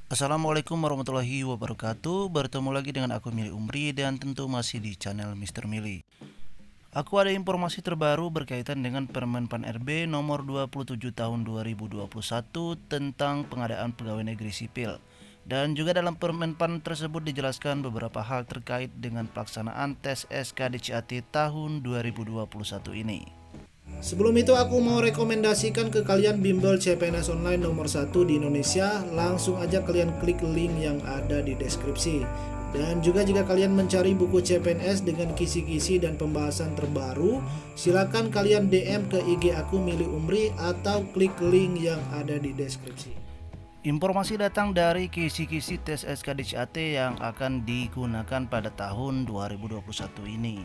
Assalamualaikum warahmatullahi wabarakatuh. Bertemu lagi dengan aku Mili Umri dan tentu masih di channel Mr. Mili. Aku ada informasi terbaru berkaitan dengan Permen Pan RB nomor 27 tahun 2021 tentang pengadaan pegawai negeri sipil. Dan juga dalam Permen Pan tersebut dijelaskan beberapa hal terkait dengan pelaksanaan tes SKDCAT tahun 2021 ini. Sebelum itu aku mau rekomendasikan ke kalian bimbel CPNS online nomor 1 di Indonesia. Langsung aja kalian klik link yang ada di deskripsi. Dan juga jika kalian mencari buku CPNS dengan kisi-kisi dan pembahasan terbaru, silakan kalian DM ke IG aku Mili Umri atau klik link yang ada di deskripsi. Informasi datang dari kisi-kisi tes SKDCAT yang akan digunakan pada tahun 2021 ini.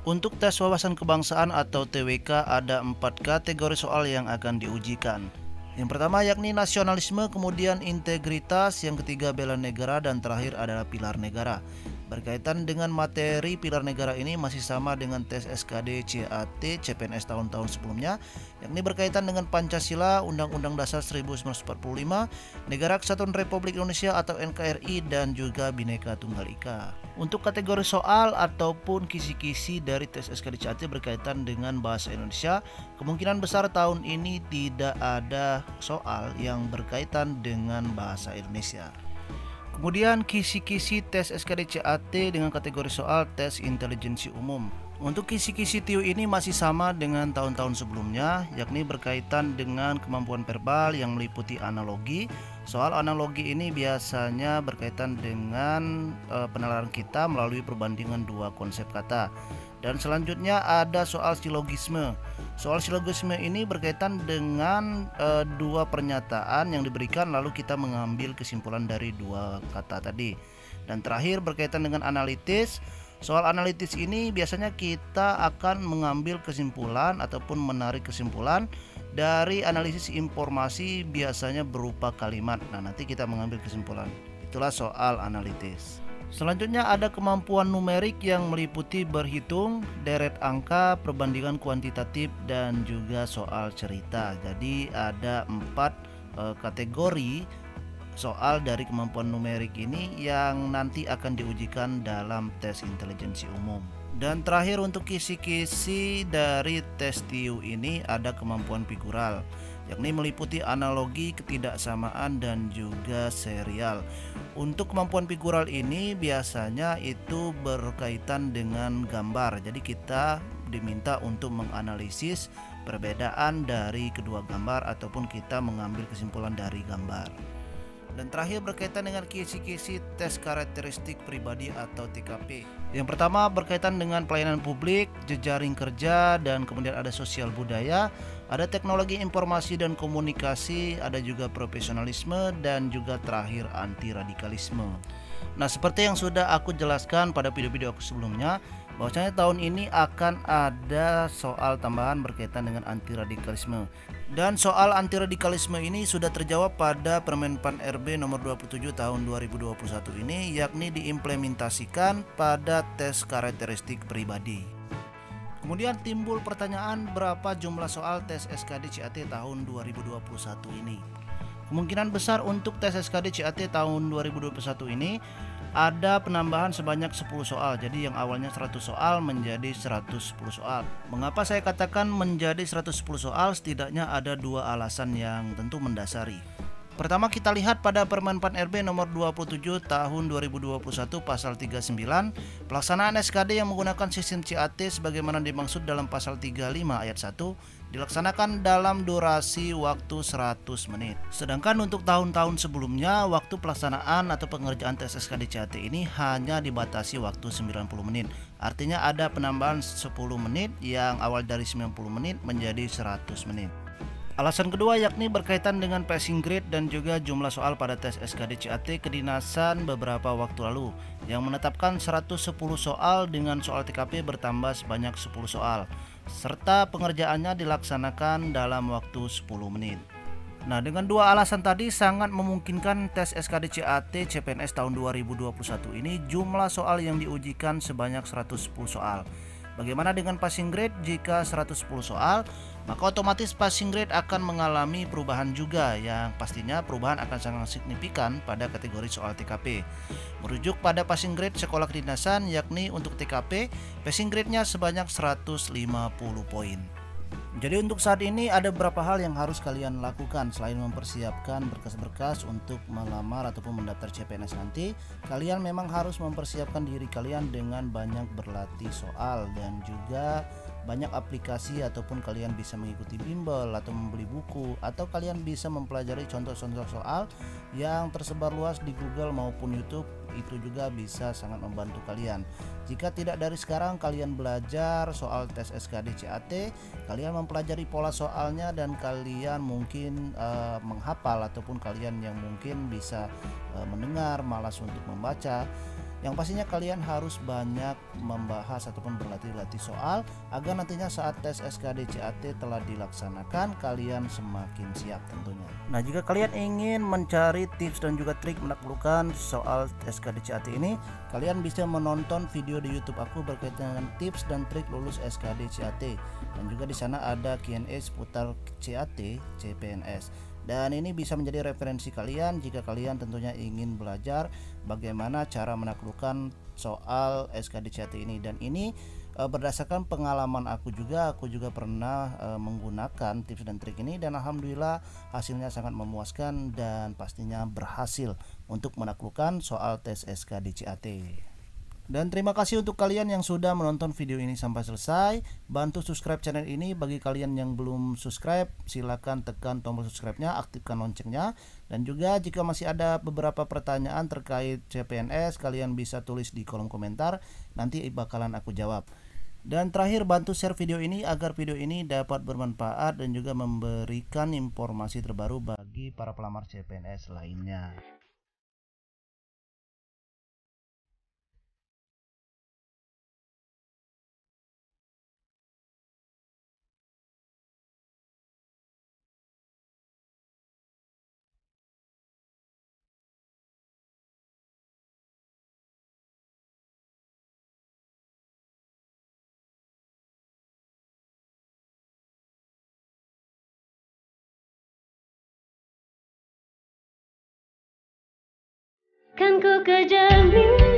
Untuk tes wawasan kebangsaan atau TWK ada 4 kategori soal yang akan diujikan. Yang pertama yakni nasionalisme, kemudian integritas, yang ketiga bela negara, dan terakhir adalah pilar negara. Berkaitan dengan materi pilar negara ini masih sama dengan tes SKD CAT CPNS tahun-tahun sebelumnya, yakni berkaitan dengan Pancasila, Undang-Undang Dasar 1945, Negara Kesatuan Republik Indonesia atau NKRI, dan juga Bhinneka Tunggal Ika. Untuk kategori soal ataupun kisi-kisi dari tes SKD CAT berkaitan dengan bahasa Indonesia, kemungkinan besar tahun ini tidak ada soal yang berkaitan dengan bahasa Indonesia. Kemudian kisi-kisi tes SKDCAT dengan kategori soal tes intelijensi umum. Untuk kisi-kisi TIU ini masih sama dengan tahun-tahun sebelumnya, yakni berkaitan dengan kemampuan verbal yang meliputi analogi. Soal analogi ini biasanya berkaitan dengan penalaran kita melalui perbandingan dua konsep kata. Dan selanjutnya ada soal silogisme. Soal silogisme ini berkaitan dengan dua pernyataan yang diberikan lalu kita mengambil kesimpulan dari dua kata tadi. Dan terakhir berkaitan dengan analitis. Soal analitis ini biasanya kita akan mengambil kesimpulan ataupun menarik kesimpulan dari analisis informasi biasanya berupa kalimat. Nah, nanti kita mengambil kesimpulan. Itulah soal analitis. Selanjutnya ada kemampuan numerik yang meliputi berhitung, deret angka, perbandingan kuantitatif, dan juga soal cerita. Jadi ada 4 kategori soal dari kemampuan numerik ini yang nanti akan diujikan dalam tes intelijensi umum. Dan terakhir untuk kisi-kisi dari tes TIU ini ada kemampuan figural, yakni meliputi analogi, ketidaksamaan, dan juga serial. Untuk kemampuan figural ini biasanya itu berkaitan dengan gambar. Jadi kita diminta untuk menganalisis perbedaan dari kedua gambar ataupun kita mengambil kesimpulan dari gambar. Dan terakhir berkaitan dengan kisi-kisi tes karakteristik pribadi atau TKP. Yang pertama berkaitan dengan pelayanan publik, jejaring kerja, dan kemudian ada sosial budaya, ada teknologi informasi dan komunikasi, ada juga profesionalisme, dan juga terakhir anti radikalisme. Nah, seperti yang sudah aku jelaskan pada video-video aku sebelumnya, bahwasanya tahun ini akan ada soal tambahan berkaitan dengan anti radikalisme. Dan soal anti radikalisme ini sudah terjawab pada Permen Pan RB nomor 27 tahun 2021 ini, yakni diimplementasikan pada tes karakteristik pribadi. Kemudian timbul pertanyaan berapa jumlah soal tes SKD CAT tahun 2021 ini. Kemungkinan besar untuk tes SKD CAT tahun 2021 ini ada penambahan sebanyak 10 soal. Jadi yang awalnya 100 soal menjadi 110 soal. Mengapa saya katakan menjadi 110 soal? Setidaknya ada dua alasan yang tentu mendasari. Pertama, kita lihat pada Permen Pan RB nomor 27 tahun 2021 pasal 39, pelaksanaan SKD yang menggunakan sistem CAT sebagaimana dimaksud dalam pasal 35 ayat 1 dilaksanakan dalam durasi waktu 100 menit. Sedangkan untuk tahun-tahun sebelumnya waktu pelaksanaan atau pengerjaan tes SKD CAT ini hanya dibatasi waktu 90 menit. Artinya ada penambahan 10 menit yang awal dari 90 menit menjadi 100 menit. Alasan kedua yakni berkaitan dengan passing grade dan juga jumlah soal pada tes SKD CAT kedinasan beberapa waktu lalu yang menetapkan 110 soal dengan soal TKP bertambah sebanyak 10 soal serta pengerjaannya dilaksanakan dalam waktu 10 menit. Nah, dengan dua alasan tadi sangat memungkinkan tes SKD CAT CPNS tahun 2021 ini jumlah soal yang diujikan sebanyak 110 soal. Bagaimana dengan passing grade? Jika 110 soal, maka otomatis passing grade akan mengalami perubahan juga, yang pastinya perubahan akan sangat signifikan pada kategori soal TKP. Merujuk pada passing grade sekolah kedinasan, yakni untuk TKP, passing grade-nya sebanyak 150 poin. Jadi untuk saat ini ada beberapa hal yang harus kalian lakukan selain mempersiapkan berkas-berkas untuk melamar ataupun mendaftar CPNS nanti. Kalian memang harus mempersiapkan diri kalian dengan banyak berlatih soal dan juga banyak aplikasi, ataupun kalian bisa mengikuti bimbel atau membeli buku, atau kalian bisa mempelajari contoh-contoh soal yang tersebar luas di Google maupun YouTube. Itu juga bisa sangat membantu kalian. Jika tidak dari sekarang kalian belajar soal tes SKD CAT, kalian mempelajari pola soalnya dan kalian mungkin menghafal, ataupun kalian yang mungkin bisa mendengar malas untuk membaca. Yang pastinya kalian harus banyak membahas ataupun berlatih-latih soal agar nantinya saat tes SKD CAT telah dilaksanakan kalian semakin siap tentunya. Nah, jika kalian ingin mencari tips dan juga trik menaklukkan soal SKD CAT ini, kalian bisa menonton video di YouTube aku berkaitan dengan tips dan trik lulus SKD CAT, dan juga di sana ada Q&A seputar CAT CPNS. Dan ini bisa menjadi referensi kalian jika kalian tentunya ingin belajar bagaimana cara menaklukkan soal SKD CAT ini. Dan ini berdasarkan pengalaman aku juga pernah menggunakan tips dan trik ini, dan alhamdulillah hasilnya sangat memuaskan dan pastinya berhasil untuk menaklukkan soal tes SKD CAT. Dan terima kasih untuk kalian yang sudah menonton video ini sampai selesai. Bantu subscribe channel ini. Bagi kalian yang belum subscribe, silahkan tekan tombol subscribe-nya, aktifkan loncengnya. Dan juga jika masih ada beberapa pertanyaan terkait CPNS, kalian bisa tulis di kolom komentar, nanti bakalan aku jawab. Dan terakhir, bantu share video ini agar video ini dapat bermanfaat dan juga memberikan informasi terbaru bagi para pelamar CPNS lainnya. Kan ku kejar mimpi